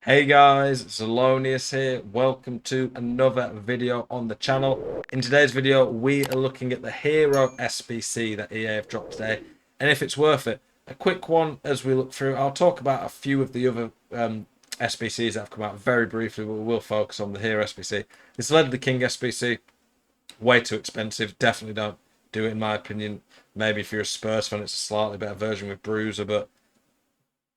Hey guys, Zelonius here. Welcome to another video on the channel. In today's video, we are looking at the Hero SBC that EA have dropped today, and if it's worth it. A quick one as we look through. I'll talk about a few of the other SBCs that have come out very briefly, but we will focus on the Hero SBC. This led to the King SBC. Way too expensive. Definitely don't do it in my opinion. Maybe if you're a Spurs fan, it's a slightly better version with Bruiser, but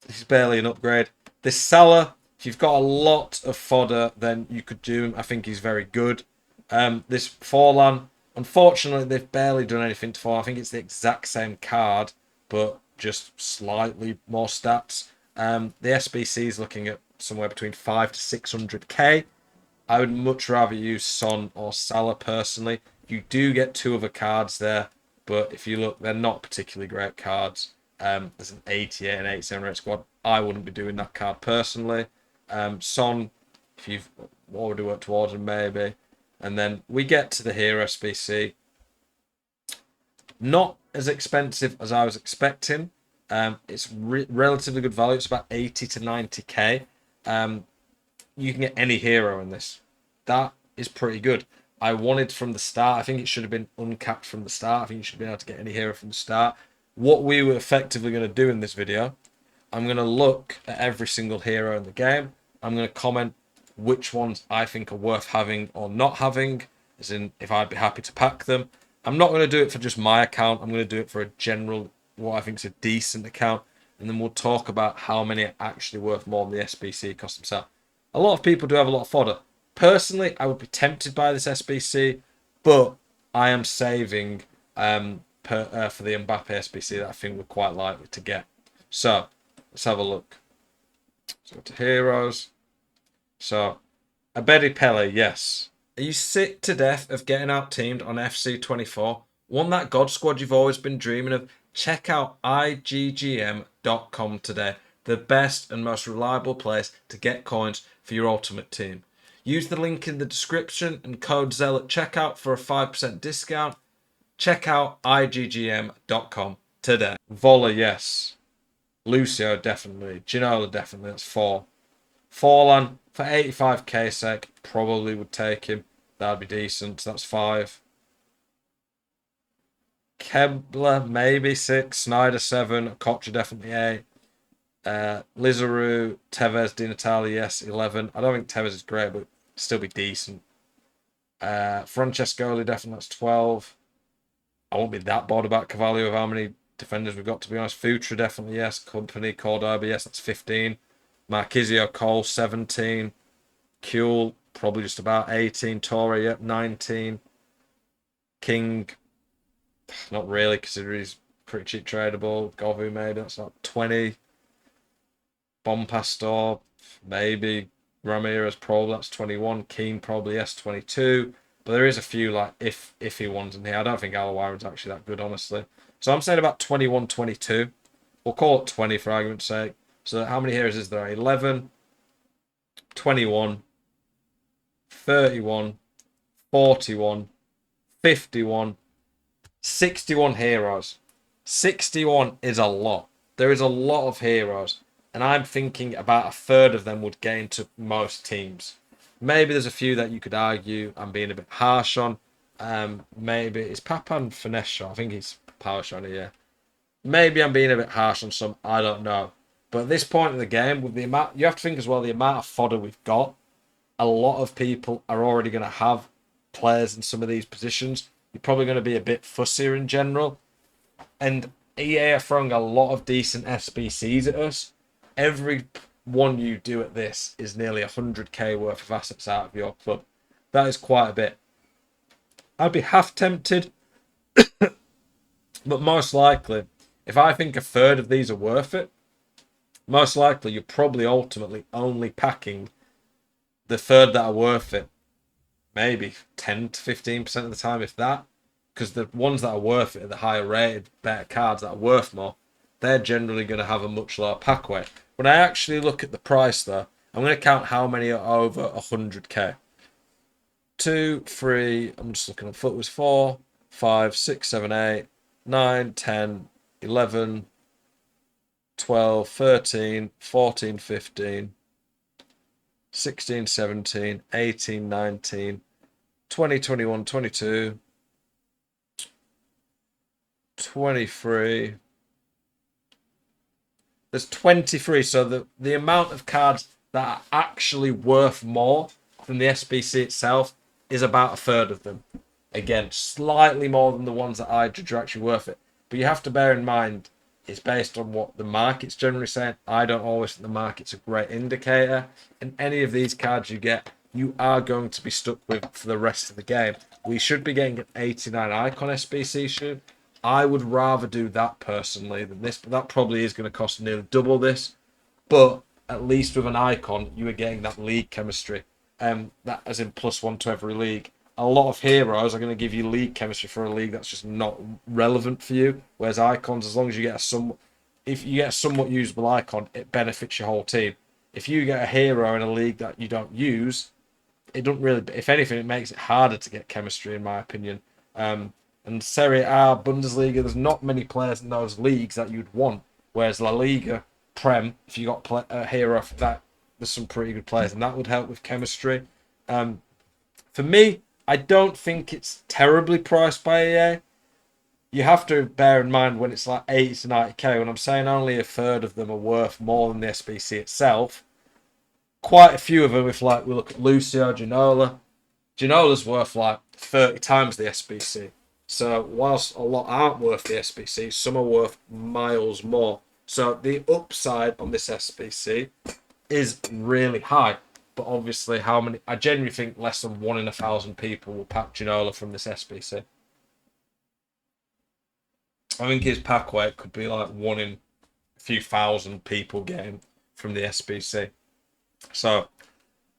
it's barely an upgrade. This Salah, if you've got a lot of fodder, then you could do him. I think he's very good. This Forlan, unfortunately, they've barely done anything to Forlan. I think it's the exact same card, but just slightly more stats. The SBC is looking at somewhere between 5 to 600k. I would much rather use Son or Salah personally. You do get two other cards there, but if you look, they're not particularly great cards. There's an 88 and 87 rate squad. I wouldn't be doing that card personally. Son, if you've already worked towards him, maybe. And then we get to the Hero SBC. Not as expensive as I was expecting. It's relatively good value. It's about 80 to 90k. You can get any hero in this. That is pretty good. I wanted from the start. I think it should have been uncapped from the start. I think you should be able to get any hero from the start. What we were effectively going to do in this video, I'm going to look at every single hero in the game. I'm going to comment which ones I think are worth having or not having, as in if I'd be happy to pack them. I'm not going to do it for just my account. I'm going to do it for a general, what I think is a decent account. And then we'll talk about how many are actually worth more than the SBC cost themselves. A lot of people do have a lot of fodder. Personally, I would be tempted by this SBC, but I am saving for the Mbappe SBC that I think we're quite likely to get. So, let's have a look. So, to Heroes. So, Abedi Pele, yes. Are you sick to death of getting out-teamed on FC24? Want that God squad you've always been dreaming of? Check out iggm.com today. The best and most reliable place to get coins for your ultimate team. Use the link in the description and code ZEL at checkout for a 5% discount. Check out iggm.com today. Vola, yes. Lucio, definitely. Ginola, definitely. That's 4. Forlan, for 85k sec, probably would take him. That'd be decent. That's 5. Kebler, maybe 6. Snyder, 7. Kocha, definitely 8. Lizaru, Tevez, Di Natale, yes, 11. I don't think Tevez is great, but still be decent. Francescoli, definitely, that's 12. I won't be that bored about Cavalli of how many defenders we've got, to be honest. Futra, definitely, yes. Company, Cordoba, yes, that's 15. Marquisio, Cole, 17. Kuhl, probably just about 18. Torre, yep, 19. King, not really, considering he's pretty cheap tradable. Govu, maybe, that's not 20. Bompastor, maybe. Ramirez, probably, that's 21. Keane, probably, yes, 22. But there is a few, like, iffy ones in here. I don't think Alawiron's actually that good, honestly. So I'm saying about 21, 22. We'll call it 20 for argument's sake. So how many heroes is there? 11, 21, 31, 41, 51, 61 heroes. 61 is a lot. There is a lot of heroes. And I'm thinking about a third of them would get into most teams. Maybe there's a few that you could argue I'm being a bit harsh on. Maybe it's Papan Finesse shot. I think he's power shot, yeah. Maybe I'm being a bit harsh on some. I don't know. But at this point in the game, with the amount, you have to think as well, the amount of fodder we've got, a lot of people are already going to have players in some of these positions. You're probably going to be a bit fussier in general. And EA are throwing a lot of decent SBCs at us. Every one you do at this is nearly 100k worth of assets out of your club. That is quite a bit. I'd be half tempted, but most likely, if I think a third of these are worth it, most likely you're probably ultimately only packing the third that are worth it. Maybe 10 to 15% of the time, if that. Because the ones that are worth it are the higher rated, better cards that are worth more. They're generally going to have a much lower pack weight. When I actually look at the price, though, I'm going to count how many are over 100k. 2, 3, I'm just looking at foot was 4, 5, 6, 7, 8, 9, 10, 11, 12, 13, 14, 15, 16, 17, 18, 19, 20, 21, 22, 23. There's 23, so the amount of cards that are actually worth more than the SBC itself is about a third of them. Again, slightly more than the ones that I judge are actually worth it. But you have to bear in mind, it's based on what the market's generally saying. I don't always think the market's a great indicator. And any of these cards you get, you are going to be stuck with for the rest of the game. We should be getting an 89 icon SBC soon. I would rather do that personally than this, but that probably is going to cost nearly double this. But at least with an icon, you are getting that league chemistry. That as in +1 to every league. A lot of heroes are going to give you league chemistry for a league that's just not relevant for you. Whereas icons, as long as you get if you get a somewhat usable icon, it benefits your whole team. If you get a hero in a league that you don't use, it doesn't really. If anything, it makes it harder to get chemistry, in my opinion. And Serie A, Bundesliga, there's not many players in those leagues that you'd want. Whereas La Liga, Prem, if you got a hero for that, there's some pretty good players, and that would help with chemistry. For me, I don't think it's terribly priced by EA. You have to bear in mind when it's like 80 to 90k, when I'm saying only a third of them are worth more than the SBC itself. Quite a few of them, if like we look at Lucio, Ginola's worth like 30 times the SBC. So whilst a lot aren't worth the SBC, some are worth miles more. So the upside on this SBC is really high. But obviously, I genuinely think less than 1 in 1,000 people will pack Ginola from this SBC. I think his pack weight could be like 1 in a few thousand people getting from the SBC. So,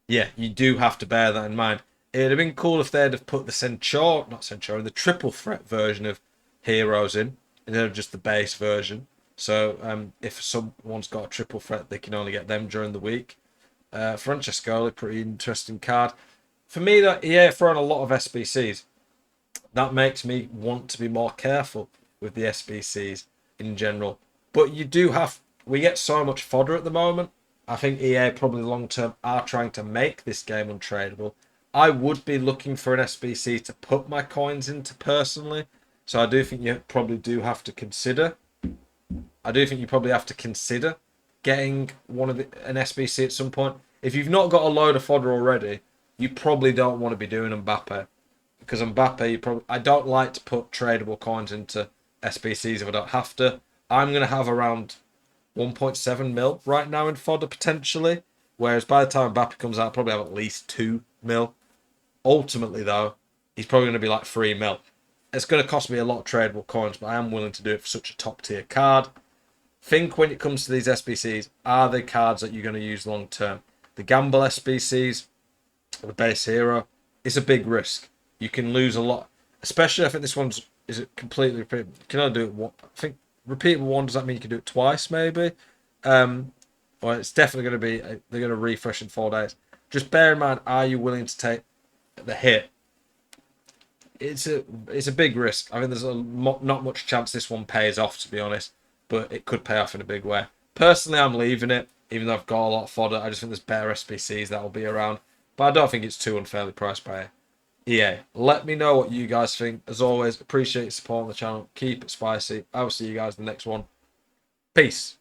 yeah, you do have to bear that in mind. It'd have been cool if they'd have put the triple threat version of Heroes in, instead of just the base version. So, if someone's got a triple threat, they can only get them during the week. Francescoli, pretty interesting card. For me, that EA throwing a lot of SBCs. That makes me want to be more careful with the SBCs in general. But we get so much fodder at the moment. I think EA probably long term are trying to make this game untradeable. I would be looking for an SBC to put my coins into personally. So I do think you probably do have to consider. Getting an SBC at some point. If you've not got a load of fodder already, you probably don't want to be doing Mbappe. Because Mbappe, I don't like to put tradable coins into SBCs if I don't have to. I'm going to have around 1.7 mil right now in fodder potentially. Whereas by the time Mbappe comes out, I'll probably have at least 2 mil. Ultimately, though, he's probably going to be like 3 mil. It's going to cost me a lot of tradable coins, but I am willing to do it for such a top tier card. Think when it comes to these SBCs, are they cards that you're going to use long term? The gamble SBCs, the base hero, it's a big risk. You can lose a lot, especially I think this one's is it completely repeatable. You can only do it one. I think repeatable one, does that mean you can do it twice maybe? Well, it's definitely going to be they're going to refresh in 4 days. Just bear in mind, are you willing to take the hit? It's a big risk. I mean, there's not much chance this one pays off, to be honest, but it could pay off in a big way. Personally, I'm leaving it, even though I've got a lot of fodder. I just think there's better SBCs that will be around, but I don't think it's too unfairly priced by EA. Let me know what you guys think. As always, appreciate your support on the channel. Keep it spicy. I will see you guys in the next one. Peace.